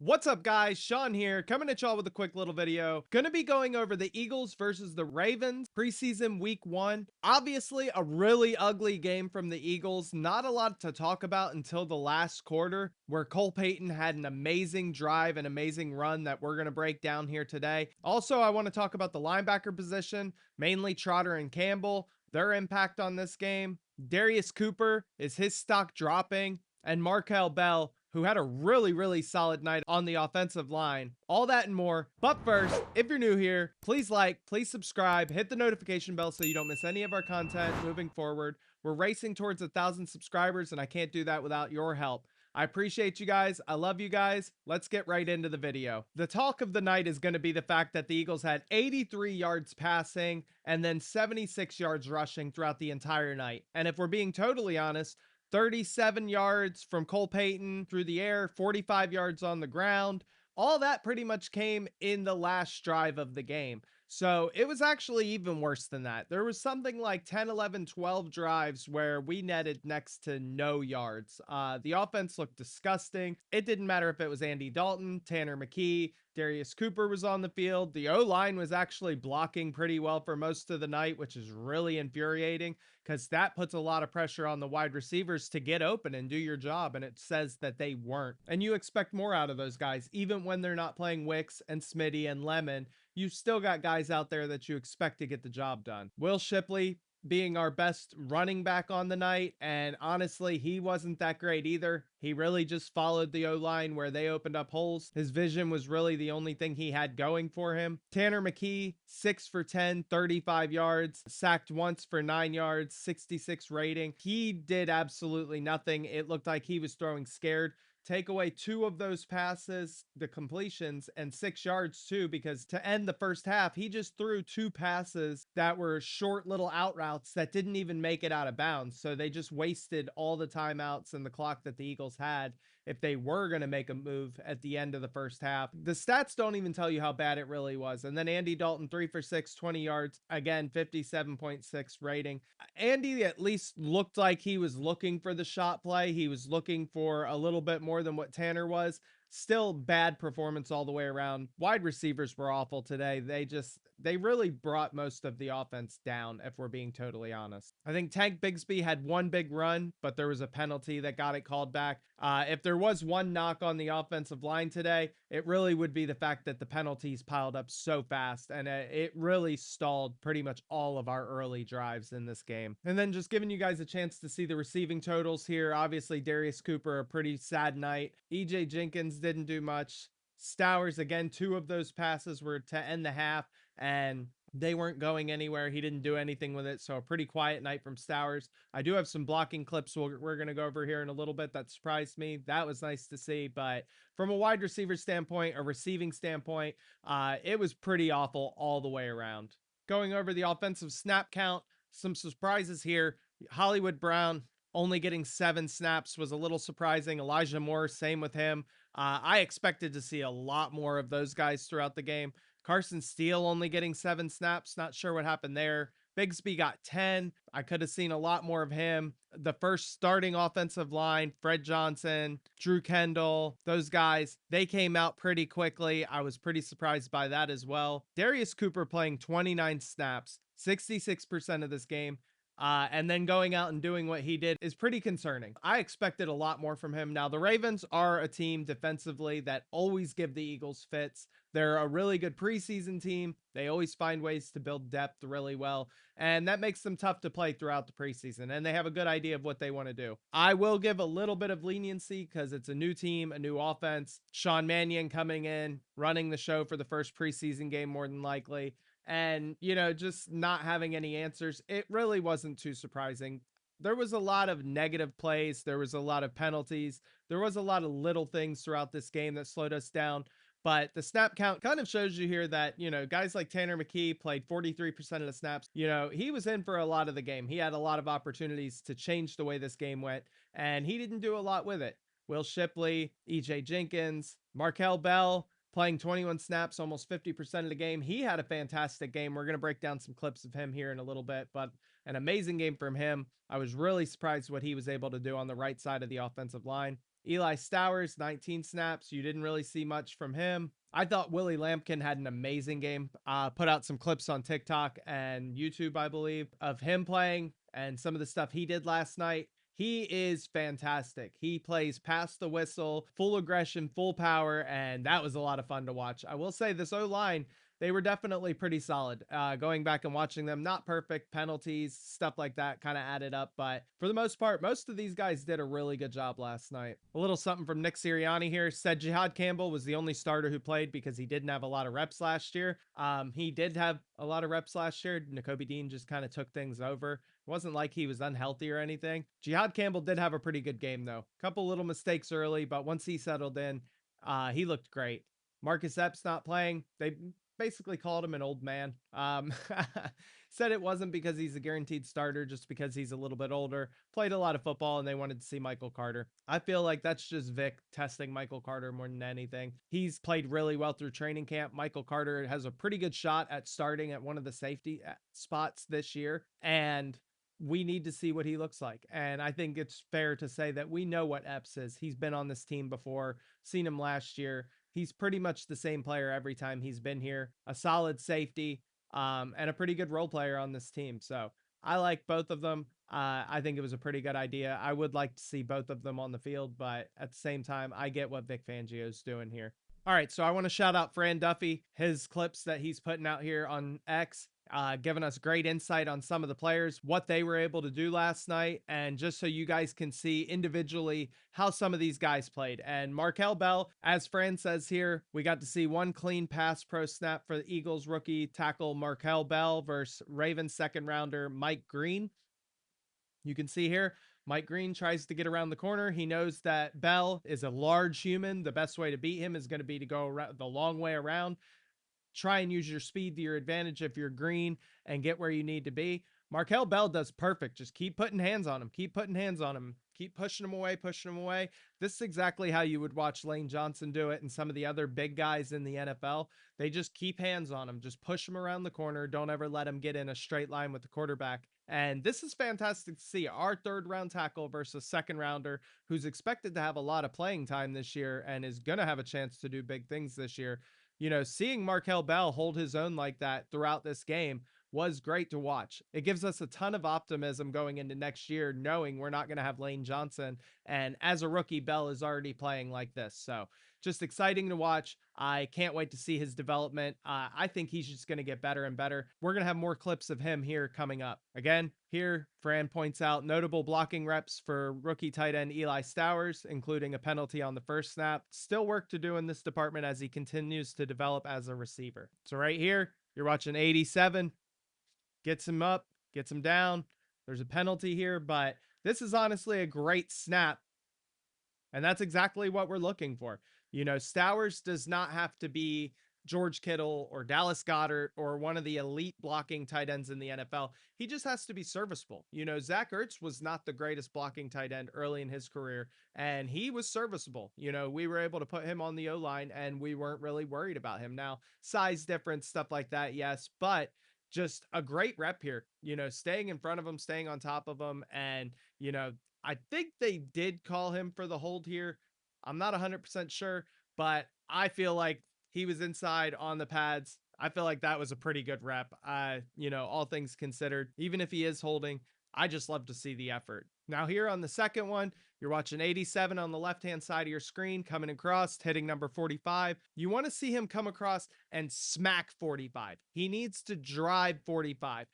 What's up, guys? Sean here, coming at y'all with a quick little video. Gonna be going over the Eagles versus the Ravens preseason week 1. Obviously, a really ugly game from the Eagles. Not a lot to talk about until the last quarter, where Cole Payton had an amazing drive, an amazing run that we're gonna break down here today. Also, I want to talk about the linebacker position, mainly Trotter and Campbell, their impact on this game. Darius Cooper, is his stock dropping? And Markel Bell, who had a really solid night on the offensive line. All that and more. But first, if you're new here, please like, please subscribe, hit the notification bell so you don't miss any of our content moving forward. We're racing towards 1,000 subscribers, and I can't do that without your help. I appreciate you guys. I love you guys. Let's get right into the video. The talk of the night is going to be the fact that the Eagles had 83 yards passing and then 76 yards rushing throughout the entire night. And if we're being totally honest, 37 yards from Cole Payton through the air, 45 yards on the ground. All that pretty much came in the last drive of the game. So it was actually even worse than that. There was something like 10, 11, 12 drives where we netted next to no yards. The offense looked disgusting. It didn't matter if it was Andy Dalton, Tanner McKee, Darius Cooper was on the field. The O-line was actually blocking pretty well for most of the night, which is really infuriating because that puts a lot of pressure on the wide receivers to get open and do your job. And it says that they weren't. And you expect more out of those guys, even when they're not playing Wicks and Smitty and Lemon. You still got guys out there that you expect to get the job done. Will Shipley being our best running back on the night, and honestly, he wasn't that great either. He really just followed the O-line where they opened up holes. His vision was really the only thing he had going for him. Tanner McKee, 6 for 10, 35 yards, sacked once for 9 yards, 66 rating. He did absolutely nothing. It looked like he was throwing scared. Take away 2 of those passes, the completions, and 6 yards too, because to end the first half, he just threw 2 passes that were short little out routes that didn't even make it out of bounds. So they just wasted all the timeouts and the clock that the Eagles had if they were going to make a move at the end of the first half. The stats don't even tell you how bad it really was. And then Andy Dalton, 3 for 6, 20 yards, again, 57.6 rating. Andy at least looked like he was looking for the shot play. He was looking for a little bit more than what Tanner was. Still bad performance all the way around. Wide receivers were awful today. They really brought most of the offense down, if we're being totally honest. I think Tank Bigsby had one big run, but there was a penalty that got it called back. If there was one knock on the offensive line today, it really would be the fact that the penalties piled up so fast, and it really stalled pretty much all of our early drives in this game. And then just giving you guys a chance to see the receiving totals here. Obviously, Darius Cooper, a pretty sad night. EJ Jenkins didn't do much. Stowers, again, 2 of those passes were to end the half, and they weren't going anywhere. He didn't do anything with it. So a pretty quiet night from Stowers. I do have some blocking clips we're going to go over here in a little bit that surprised me. That was nice to see. But from a wide receiver standpoint, a receiving standpoint, it was pretty awful all the way around. Going over the offensive snap count, some surprises here. Hollywood Brown only getting 7 snaps was a little surprising. Elijah Moore, same with him. I expected to see a lot more of those guys throughout the game. Carson Steele only getting 7 snaps. Not sure what happened there. Bigsby got 10. I could have seen a lot more of him. The first starting offensive line, Fred Johnson, Drew Kendall, those guys, they came out pretty quickly. I was pretty surprised by that as well. Darius Cooper playing 29 snaps, 66% of this game. And then going out and doing what he did is pretty concerning. I expected a lot more from him. Now, the Ravens are a team defensively that always give the Eagles fits. They're a really good preseason team. They always find ways to build depth really well, and that makes them tough to play throughout the preseason, and they have a good idea of what they want to do. I will give a little bit of leniency because it's a new team, a new offense. Sean Mannion coming in, running the show for the first preseason game more than likely, and, just not having any answers. It really wasn't too surprising. There was a lot of negative plays. There was a lot of penalties. There was a lot of little things throughout this game that slowed us down. But the snap count kind of shows you here that, guys like Tanner McKee played 43% of the snaps. He was in for a lot of the game. He had a lot of opportunities to change the way this game went, and he didn't do a lot with it. Will Shipley, EJ Jenkins, Markel Bell, playing 21 snaps, almost 50% of the game. He had a fantastic game. We're going to break down some clips of him here in a little bit, but an amazing game from him. I was really surprised what he was able to do on the right side of the offensive line. Eli Stowers, 19 snaps. You didn't really see much from him. I thought Willie Lampkin had an amazing game. Put out some clips on TikTok and YouTube, I believe, of him playing and some of the stuff he did last night. He is fantastic. He plays past the whistle, full aggression, full power, and that was a lot of fun to watch. I will say this O line, they were definitely pretty solid. Going back and watching them, not perfect, penalties, stuff like that kind of added up. But for the most part, most of these guys did a really good job last night. A little something from Nick Sirianni here said Jihad Campbell was the only starter who played because he didn't have a lot of reps last year. He did have a lot of reps last year. N'Kobe Dean just kind of took things over. It wasn't like he was unhealthy or anything. Jihad Campbell did have a pretty good game, though. Couple little mistakes early, but once he settled in, he looked great. Marcus Epps not playing. They basically called him an old man. Said it wasn't because he's a guaranteed starter, just because he's a little bit older, played a lot of football, and they wanted to see Michael Carter. I feel like that's just Vic testing Michael Carter more than anything. He's played really well through training camp. Michael Carter has a pretty good shot at starting at one of the safety spots this year, and we need to see what he looks like. And I think it's fair to say that we know what Epps is. He's been on this team before, seen him last year. He's pretty much the same player every time he's been here. A solid safety, and a pretty good role player on this team. So I like both of them. I think it was a pretty good idea. I would like to see both of them on the field, but at the same time, I get what Vic Fangio's doing here. All right, so I want to shout out Fran Duffy, his clips that he's putting out here on X, giving us great insight on some of the players, what they were able to do last night, and just so you guys can see individually how some of these guys played. And Markel Bell, as Fran says here, we got to see one clean pass pro snap for the Eagles rookie tackle Markel Bell versus Ravens second rounder Mike Green. You can see here, Mike Green tries to get around the corner. He knows that Bell is a large human. The best way to beat him is going to be to go around the long way around. Try and use your speed to your advantage if you're green and get where you need to be. Markel Bell does perfect. Just keep putting hands on him. Keep putting hands on him. Keep pushing him away, pushing him away. This is exactly how you would watch Lane Johnson do it and some of the other big guys in the NFL. They just keep hands on him. Just push him around the corner. Don't ever let him get in a straight line with the quarterback. And this is fantastic to see. Our third round tackle versus second rounder who's expected to have a lot of playing time this year and is going to have a chance to do big things this year. You know, seeing Markel Bell hold his own like that throughout this game was great to watch. It gives us a ton of optimism going into next year, knowing we're not going to have Lane Johnson. And as a rookie, Bell is already playing like this. So just exciting to watch. I can't wait to see his development. I think he's just going to get better and better. We're going to have more clips of him here coming up. Again, here, Fran points out notable blocking reps for rookie tight end Eli Stowers, including a penalty on the first snap. Still work to do in this department as he continues to develop as a receiver. So right here, you're watching 87. Gets him up, gets him down. There's a penalty here, but this is honestly a great snap. And that's exactly what we're looking for. You know, Stowers does not have to be George Kittle or Dallas Goedert or one of the elite blocking tight ends in the NFL. He just has to be serviceable. You know, Zach Ertz was not the greatest blocking tight end early in his career, and he was serviceable. You know, we were able to put him on the O line and we weren't really worried about him. Now, size difference, stuff like that, yes, but just a great rep here, you know, staying in front of him, staying on top of him. And, you know, I think they did call him for the hold here. I'm not 100% sure, but I feel like he was inside on the pads. I feel like that was a pretty good rep. You know, all things considered, even if he is holding, I just love to see the effort. Now here on the second one, you're watching 87 on the left-hand side of your screen, coming across, hitting number 45. You want to see him come across and smack 45. He needs to drive 45.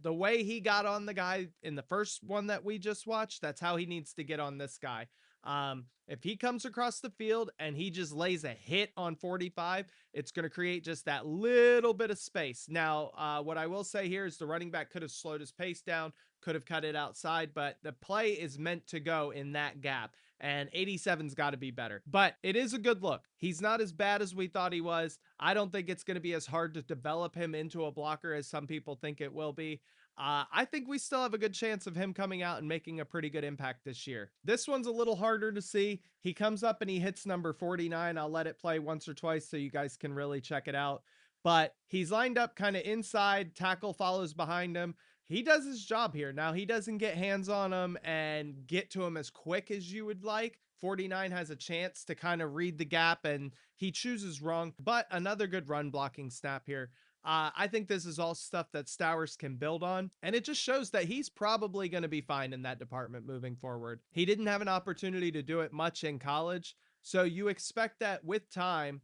The way he got on the guy in the first one that we just watched, that's how he needs to get on this guy. If he comes across the field and he just lays a hit on 45, it's going to create just that little bit of space. Now, what I will say here is the running back could have slowed his pace down, could have cut it outside, but the play is meant to go in that gap. And 87's got to be better. But it is a good look. He's not as bad as we thought he was. I don't think it's going to be as hard to develop him into a blocker as some people think it will be. I think we still have a good chance of him coming out and making a pretty good impact this year. This one's a little harder to see. He comes up and he hits number 49. I'll let it play once or twice so you guys can really check it out. But he's lined up kind of inside, tackle follows behind him. He does his job here. Now, he doesn't get hands on him and get to him as quick as you would like, 49 has a chance to kind of read the gap and he chooses wrong, but another good run blocking snap here. I think this is all stuff that Stowers can build on, and it just shows that he's probably going to be fine in that department moving forward. He didn't have an opportunity to do it much in college, so you expect that with time,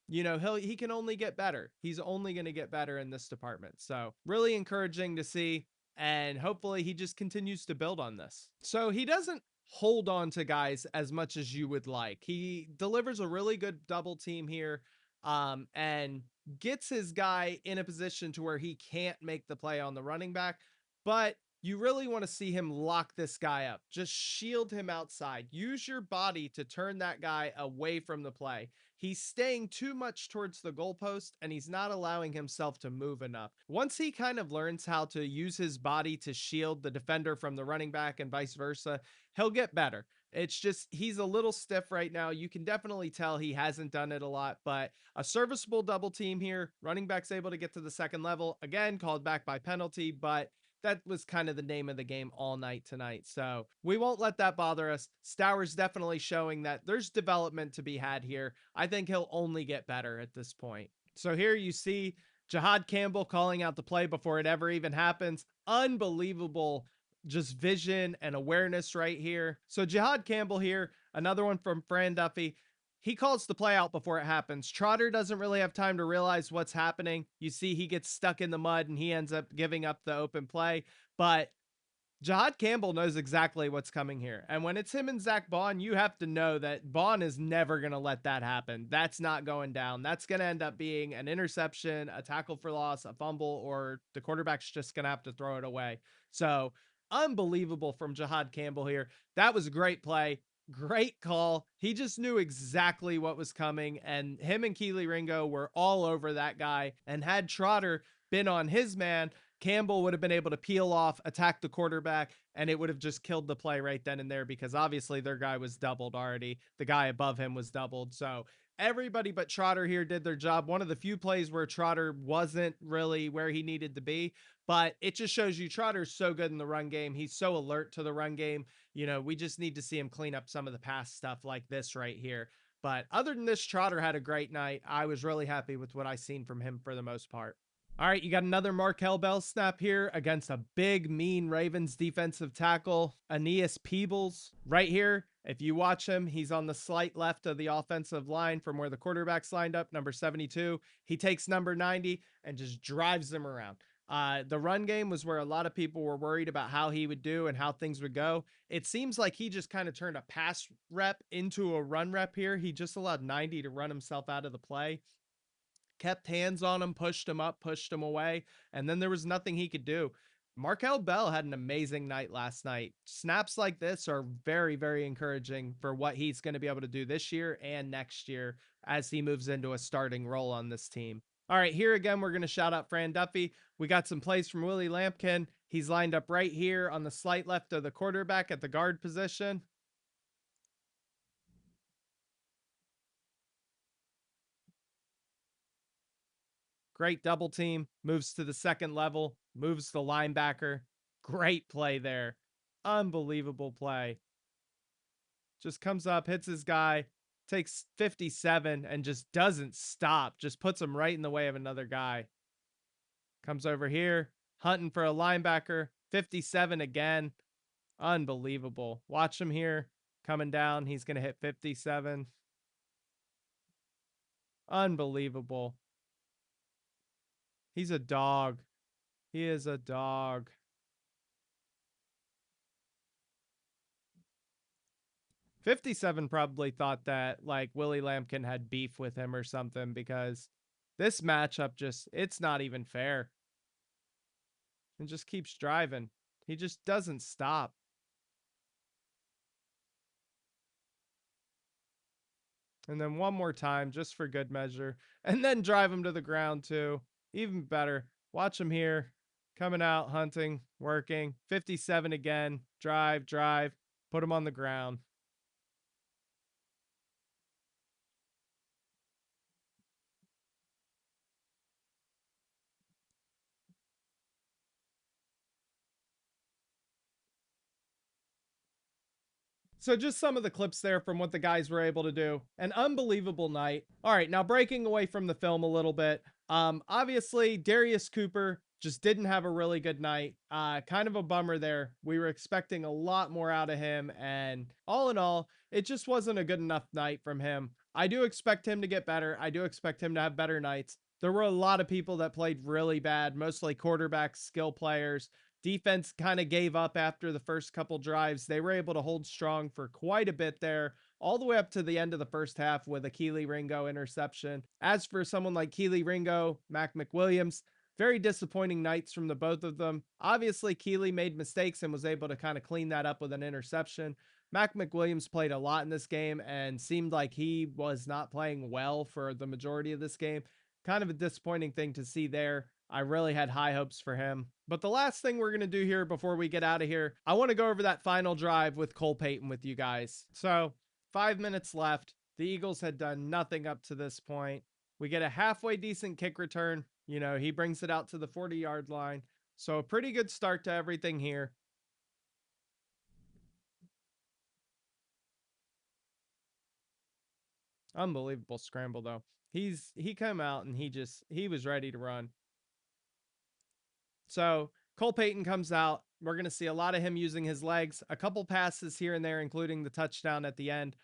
he can only get better. He's only going to get better in this department. So, really encouraging to see, and hopefully he just continues to build on this. So, he doesn't hold on to guys as much as you would like. He delivers a really good double team here, and gets his guy in a position to where he can't make the play on the running back, but you really want to see him lock this guy up. Just shield him outside. Use your body to turn that guy away from the play. He's staying too much towards the goalpost and he's not allowing himself to move enough. Once he kind of learns how to use his body to shield the defender from the running back and vice versa, he'll get better. It's just he's a little stiff right now. You can definitely tell he hasn't done it a lot, but a serviceable double team here. Running back's able to get to the second level. Again, called back by penalty, but that was kind of the name of the game all night tonight. So we won't let that bother us. Stowers definitely showing that there's development to be had here. I think he'll only get better at this point. So here you see Jahad Campbell calling out the play before it ever even happens. Unbelievable just vision and awareness right here. So Jahad Campbell here, another one from Fran Duffy. He calls the play out before it happens. Trotter doesn't really have time to realize what's happening. You see, he gets stuck in the mud and he ends up giving up the open play. But Jahad Campbell knows exactly what's coming here. And when it's him and Zach Bond, you have to know that Bond is never going to let that happen. That's not going down. That's going to end up being an interception, a tackle for loss, a fumble, or the quarterback's just going to have to throw it away. So unbelievable from Jahad Campbell here. That was a great play. Great call. He just knew exactly what was coming, and him and Keely Ringo were all over that guy. And had Trotter been on his man, Campbell would have been able to peel off, attack the quarterback, and it would have just killed the play right then and there because obviously their guy was doubled already. The guy above him was doubled. So everybody but Trotter here did their job. One of the few plays where Trotter wasn't really where he needed to be, but it just shows you Trotter's so good in the run game. He's so alert to the run game. We just need to see him clean up some of the past stuff like this right here. But other than this, Trotter had a great night. I was really happy with what I seen from him for the most part. All right, you got another Markel Bell snap here against a big, mean Ravens defensive tackle, Aeneas Peebles. Right here, if you watch him, he's on the slight left of the offensive line from where the quarterback's lined up, number 72. He takes number 90 and just drives them around. The run game was where a lot of people were worried about how he would do and how things would go. It seems like he just kind of turned a pass rep into a run rep here. He just allowed 90 to run himself out of the play, kept hands on him, pushed him up, pushed him away, and then there was nothing he could do. Markel Bell had an amazing night last night. Snaps like this are very, very encouraging for what he's going to be able to do this year and next year as he moves into a starting role on this team. All right, here again, we're going to shout out Fran Duffy. We got some plays from Willie Lampkin. He's lined up right here on the slight left of the quarterback at the guard position. Great double team, moves to the second level, moves the linebacker. Great play there. Unbelievable play. Just comes up, hits his guy, takes 57 and just doesn't stop. Just puts him right in the way of another guy. Comes over here, hunting for a linebacker. 57 again. Unbelievable. Watch him here. Coming down. He's going to hit 57. Unbelievable. He's a dog. He is a dog. 57 probably thought that like Willie Lampkin had beef with him or something because this matchup just, it's not even fair. And just keeps driving. He just doesn't stop. And then one more time just for good measure. And then drive him to the ground too. Even better. Watch him here. Coming out, hunting, working. 57 again. Drive, drive. Put him on the ground. So just some of the clips there from what the guys were able to do. An unbelievable night. All right, now breaking away from the film a little bit. Obviously Darius Cooper just didn't have a really good night. Kind of a bummer there. We were expecting a lot more out of him, and all in all, it just wasn't a good enough night from him. I do expect him to get better. I do expect him to have better nights. There were a lot of people that played really bad, mostly quarterbacks, skill players. Defense kind of gave up after the first couple drives. They were able to hold strong for quite a bit there, all the way up to the end of the first half with a Keely Ringo interception. As for someone like Keely Ringo, Mac McWilliams, very disappointing nights from the both of them. Obviously, Keely made mistakes and was able to kind of clean that up with an interception. Mac McWilliams played a lot in this game and seemed like he was not playing well for the majority of this game. Kind of a disappointing thing to see there. I really had high hopes for him. But the last thing we're going to do here before we get out of here, I want to go over that final drive with Cole Payton with you guys. So, 5 minutes left. The Eagles had done nothing up to this point. We get a halfway decent kick return. You know, he brings it out to the 40-yard line. So, a pretty good start to everything here. Unbelievable scramble though. He came out and he was ready to run. So Cole Payton comes out. We're going to see a lot of him using his legs, a couple passes here and there, including the touchdown at the end.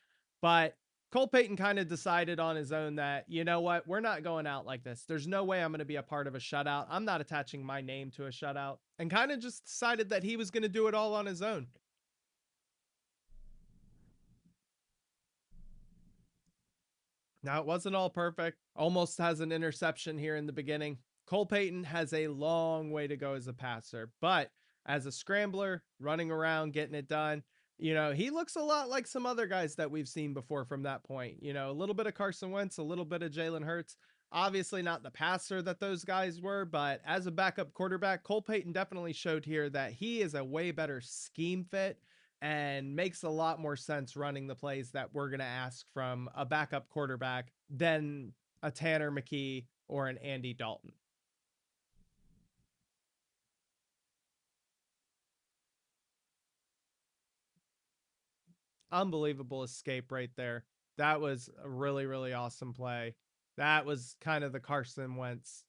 But Cole Payton kind of decided on his own that, you know what, we're not going out like this. There's no way I'm going to be a part of a shutout. I'm not attaching my name to a shutout. And kind of just decided that he was going to do it all on his own. Now, it wasn't all perfect. Almost has an interception here in the beginning. Cole Payton has a long way to go as a passer, but as a scrambler, running around, getting it done, you know, he looks a lot like some other guys that we've seen before from that point. You know, a little bit of Carson Wentz, a little bit of Jalen Hurts. Obviously, not the passer that those guys were, but as a backup quarterback, Cole Payton definitely showed here that he is a way better scheme fit and makes a lot more sense running the plays that we're going to ask from a backup quarterback than a Tanner McKee or an Andy Dalton. Unbelievable escape right there. That was a really, really awesome play. That was kind of the Carson Wentz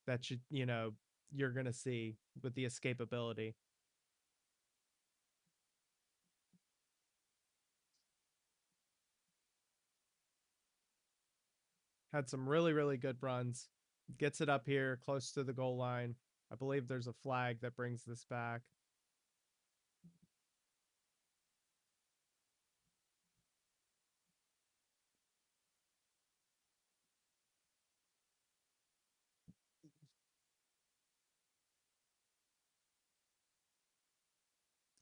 that you're going to see with the escapability. Had some really, really good runs. Gets it up here close to the goal line. I believe there's a flag that brings this back.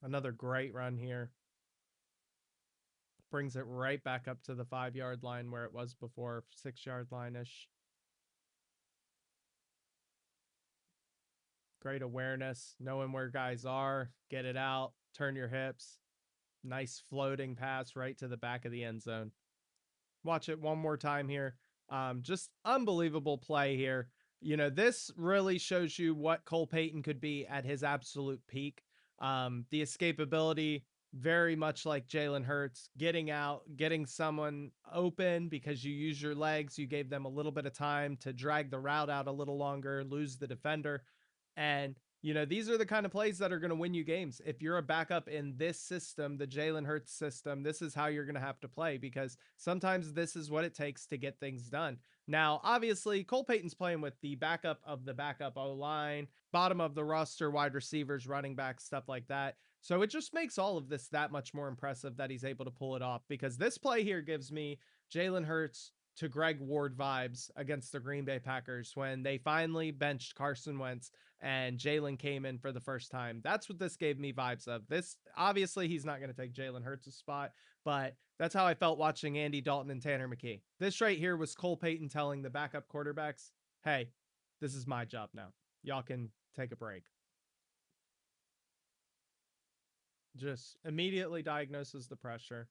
Another great run here. Brings it right back up to the 5 yard line where it was before, 6 yard line ish. Great awareness, knowing where guys are, get it out, turn your hips. Nice floating pass right to the back of the end zone. Watch it one more time here. Just unbelievable play here. You know, this really shows you what Cole Payton could be at his absolute peak. The escapability, very much like Jalen Hurts, getting out, getting someone open because you use your legs. You gave them a little bit of time to drag the route out a little longer, lose the defender. And these are the kind of plays that are going to win you games. If you're a backup in this system, the Jalen Hurts system, this is how you're going to have to play because sometimes this is what it takes to get things done. Now, obviously, Cole Payton's playing with the backup of the backup O line, bottom of the roster, wide receivers, running backs, stuff like that. So it just makes all of this that much more impressive that he's able to pull it off because this play here gives me Jalen Hurts to Greg Ward vibes against the Green Bay Packers when they finally benched Carson Wentz and Jalen came in for the first time. That's what this gave me vibes of. This obviously he's not going to take Jalen Hurts' spot, but that's how I felt watching Andy Dalton and Tanner McKee. This right here was Cole Payton telling the backup quarterbacks, "Hey, this is my job now. Y'all can take a break." Just immediately diagnoses the pressure,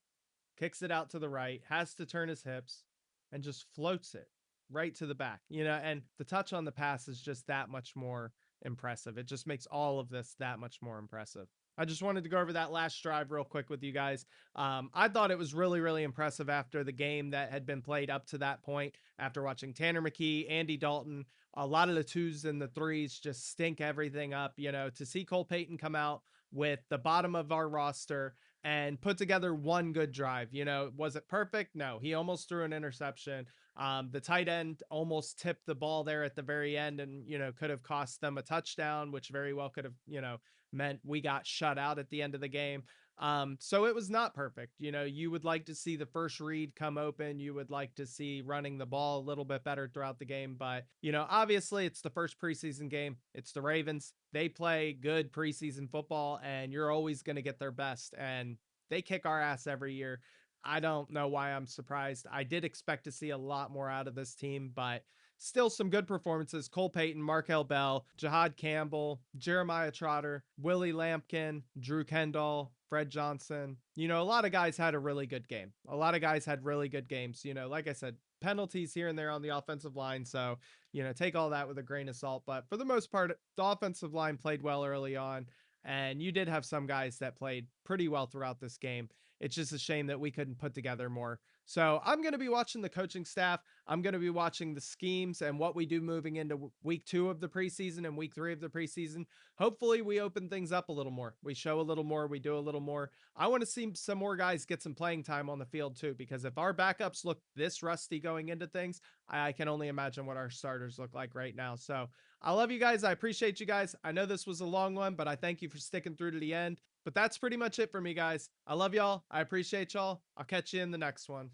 kicks it out to the right, has to turn his hips, and just floats it right to the back. And the touch on the pass is just that much more impressive. It just makes all of this that much more impressive. I just wanted to go over that last drive real quick with you guys. I thought it was really, really impressive after the game that had been played up to that point. After watching Tanner McKee, Andy Dalton, a lot of the twos and the threes just stink everything up. To see Cole Payton come out with the bottom of our roster and put together one good drive. Was it perfect? No, he almost threw an interception. The tight end almost tipped the ball there at the very end and, could have cost them a touchdown, which very well could have, meant we got shut out at the end of the game. So it was not perfect. You would like to see the first read come open. You would like to see running the ball a little bit better throughout the game. But, obviously it's the first preseason game. It's the Ravens. They play good preseason football, and you're always going to get their best. And they kick our ass every year. I don't know why I'm surprised. I did expect to see a lot more out of this team, but still some good performances. Cole Payton, Markel Bell, Jahad Campbell, Jeremiah Trotter, Willie Lampkin, Drew Kendall, Fred Johnson. A lot of guys had a really good game. A lot of guys had really good games. Like I said, penalties here and there on the offensive line. So, take all that with a grain of salt. But for the most part, the offensive line played well early on. And you did have some guys that played pretty well throughout this game. It's just a shame that we couldn't put together more. So I'm going to be watching the coaching staff. I'm going to be watching the schemes and what we do moving into week 2 of the preseason and week 3 of the preseason. Hopefully, we open things up a little more. We show a little more. We do a little more. I want to see some more guys get some playing time on the field, too, because if our backups look this rusty going into things, I can only imagine what our starters look like right now. So I love you guys. I appreciate you guys. I know this was a long one, but I thank you for sticking through to the end. But that's pretty much it for me, guys. I love y'all. I appreciate y'all. I'll catch you in the next one.